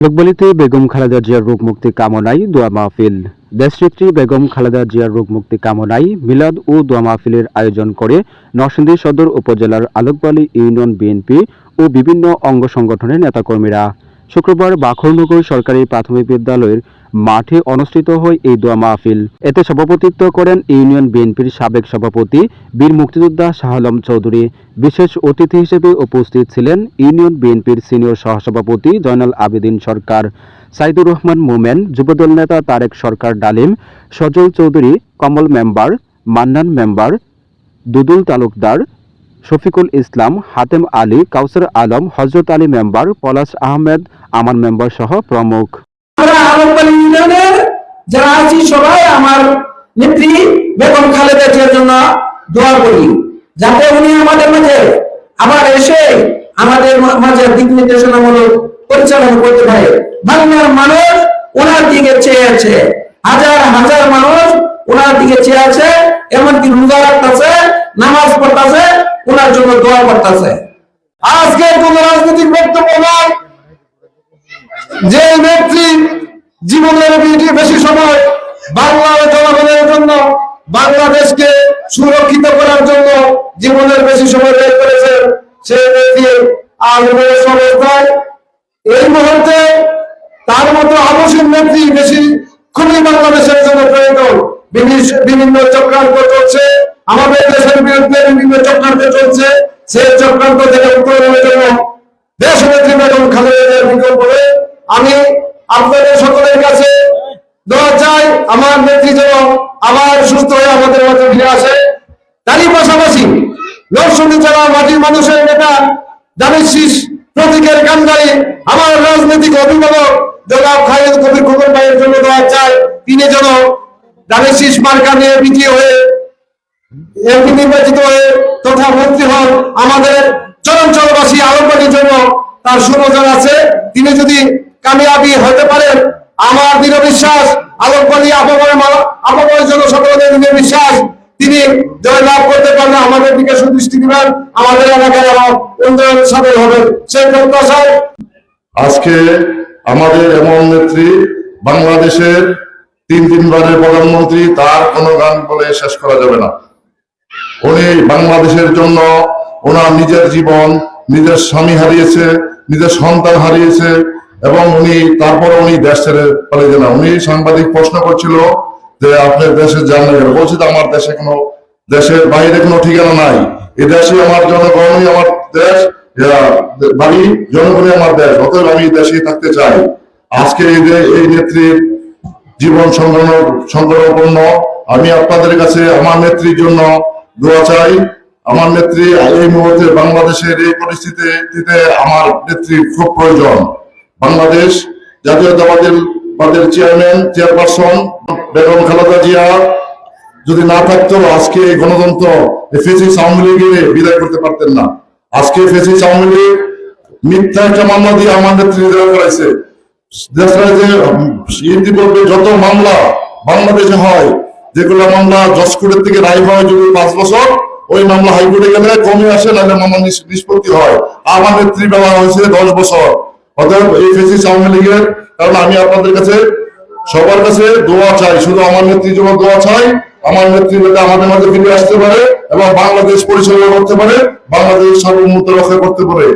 লোকবলিতে বেগম খালেদা জিয়ার রোগ মুক্তি কামনায় দোয়া মাহফিল। দেশনেত্রী বেগম খালেদা জিয়ার রোগ মুক্তি কামনায় মিলাদ ও দোয়া মাহফিলের আয়োজন করে নরসিংদী সদর উপজেলার আলোকবালী ইউনিয়ন বিএনপি ও বিভিন্ন অঙ্গ সংগঠনের নেতাকর্মীরা। শুক্রবার বাখরনগর সরকারি প্রাথমিক বিদ্যালয়ের মাঠে অনুষ্ঠিত হয় এই দোয়া মাহফিল। এতে সভাপতিত্ব করেন ইউনিয়ন বিএনপির সাবেক সভাপতি বীর মুক্তিযোদ্ধা শাহ আলম চৌধুরী। বিশেষ অতিথি হিসেবে উপস্থিত ছিলেন ইউনিয়ন বিএনপির সিনিয়র সহসভাপতি জয়নাল আবেদীন সরকার, সাইদুর রহমান মোমেন, যুবদল নেতা তারেক সরকার ডালিম, সজল চৌধুরী, কমল মেম্বার, মান্নান মেম্বার, দুদুল তালুকদার, শফিকুল ইসলাম, হাতেম আলী, কাউসার আলম, হযরত আলী মেম্বার, পলাশ আহমেদ, আমান মেম্বার সহ প্রমুখ। যারা আছি সবাই আমার নেত্রী বেগম খালেদা জিয়ার জন্য দোয়া করি, যাতে উনি আমাদের মাঝে আবার এসে আমাদের মাঝে দিক নির্দেশনামূলক পরিচালনা করতে পারে। বাংলার মানুষ ওনার দিকে চেয়ে আছে, হাজার হাজার মানুষ ওনার দিকে চেয়ে আছে, এমনকি রোজা রাখতেছে, নামাজ পড়তেছে, ওনার জন্য দোয়া করতেছে। আজকে কোন রাজনৈতিক বক্তব্য নয়, যে নেত্রী জীবনের বেশি সময় বাংলার জনগণের জন্য, বাংলাদেশকে সুরক্ষিত করার জন্য জীবনের বেশি সময় ব্যয় করেছে, সেই নেত্রী আজ অবস্থায় এই মুহূর্তে তার মতো আবশ্যক নেত্রী বেশি খুবই বাংলাদেশের জন্য প্রয়োজন। বিভিন্ন চক্রান্ত চলছে, আমাদের দেশের বিরুদ্ধে বিভিন্ন চক্রান্ত চলছে, সেই চক্রান্ত থেকে উত্তরণের জন্য দেশ নেত্রী বেগম খালেদা জিয়ার বিকল্পে আমি আপনাদের সকলের কাছে দোয়া চাই, আমার নেত্রী যেন আবার সুস্থ হয়ে আমাদের মাঝে ফিরে আসে। তারই পাশাপাশি নরসিংদী জেলা মাটির মানুষের নেতা জামিল শীষ প্রতীকের কান্ডারি আমার রাজনৈতিক অভিভাবক জনাব খালেদ কবির খোকন ভাইয়ের জন্য দোয়া চাই, তিনি যেন জামিল শীষ মার্কা নিয়ে বিজয়ী হয়ে এমপি নির্বাচিত হয়ে তথা মন্ত্রী হন। আমাদের চরাঞ্চলবাসী আলোকবাণীর জন্য তার সুনজর আছে, তিনি যদি কামিয়াবি হতে পারেন, আমার দৃঢ় বিশ্বাস আলোকবাণী আপামর জনসাধারণের দৃঢ় বিশ্বাস তিনি জয় লাভ করতে পারলে আমাদের দিকে সুদৃষ্টি দিবেন, আমাদের এলাকায় আবার উন্নয়ন সাধন হবে, সেই প্রত্যাশায় আজকে আমাদের এমন নেত্রী, বাংলাদেশের তিনবারের প্রধানমন্ত্রী, তার কোনো গান বলে শেষ করা যাবে না। উনি বাংলাদেশের জন্য ওনার নিজের জীবন, নিজের স্বামী হারিয়েছে, নিজের সন্তান হারিয়েছে, এবং উনি দেশ ছেড়ে পালিয়ে যান। উনি সাংবাদিক প্রশ্ন করছিল যে আপনার দেশে যান না কেন, বলছি আমার দেশে কোনো, দেশের বাইরে কোনো ঠিকানা নাই, এই দেশে আমার জনগণই আমার দেশ, বাড়ি জনগণই আমার দেশ, অতএব আমি দেশেই থাকতে চাই। আজকে এই নেত্রীর জীবন সংকটাপন্ন, আমি আপনাদের কাছে আমার নেত্রীর জন্য দোয়া চাই। আমার নেত্রী এই মুহূর্তে বাংলাদেশের এই পরিস্থিতিতে আমার নেত্রীর খুব প্রয়োজন। বাংলাদেশ জাতীয়তাবাদের চেয়ারপারসন বেগম খালেদা জিয়া যদি না থাকতো, আজকে এই গণতন্ত্র ফেসিস্ট আওয়ামী লীগের বিদায় করতে পারতেন না। আজকে ফেসিস্ট আওয়ামী লীগ মিথ্যা একটা মামলা দিয়ে আমার নেত্রী করাইছে। ইতিপূর্বে যত মামলা বাংলাদেশে হয়, যেগুলো মামলা জজ কোর্টের থেকে রায় হয় যদি 5 বছর, ওই মামলা হাইকোর্টে গেলে কমে আসে, নাহলে মামলা নিষ্পত্তি হয়। আমার নেত্রী বেলা হয়েছে 10 বছর। অতএব এই ফেসিস্ট আওয়ামী লীগের কারণ আমি আপনাদের কাছে সবার কাছে দোয়া চাই, শুধু আমার নেত্রীর জন্য দোয়া চাই, আমার নেত্রী যাতে আমাদের মাঝে ফিরে আসতে পারে এবং বাংলাদেশ পরিচালনা করতে পারে, বাংলাদেশ সার্বভৌমত্ব রক্ষা করতে পারে।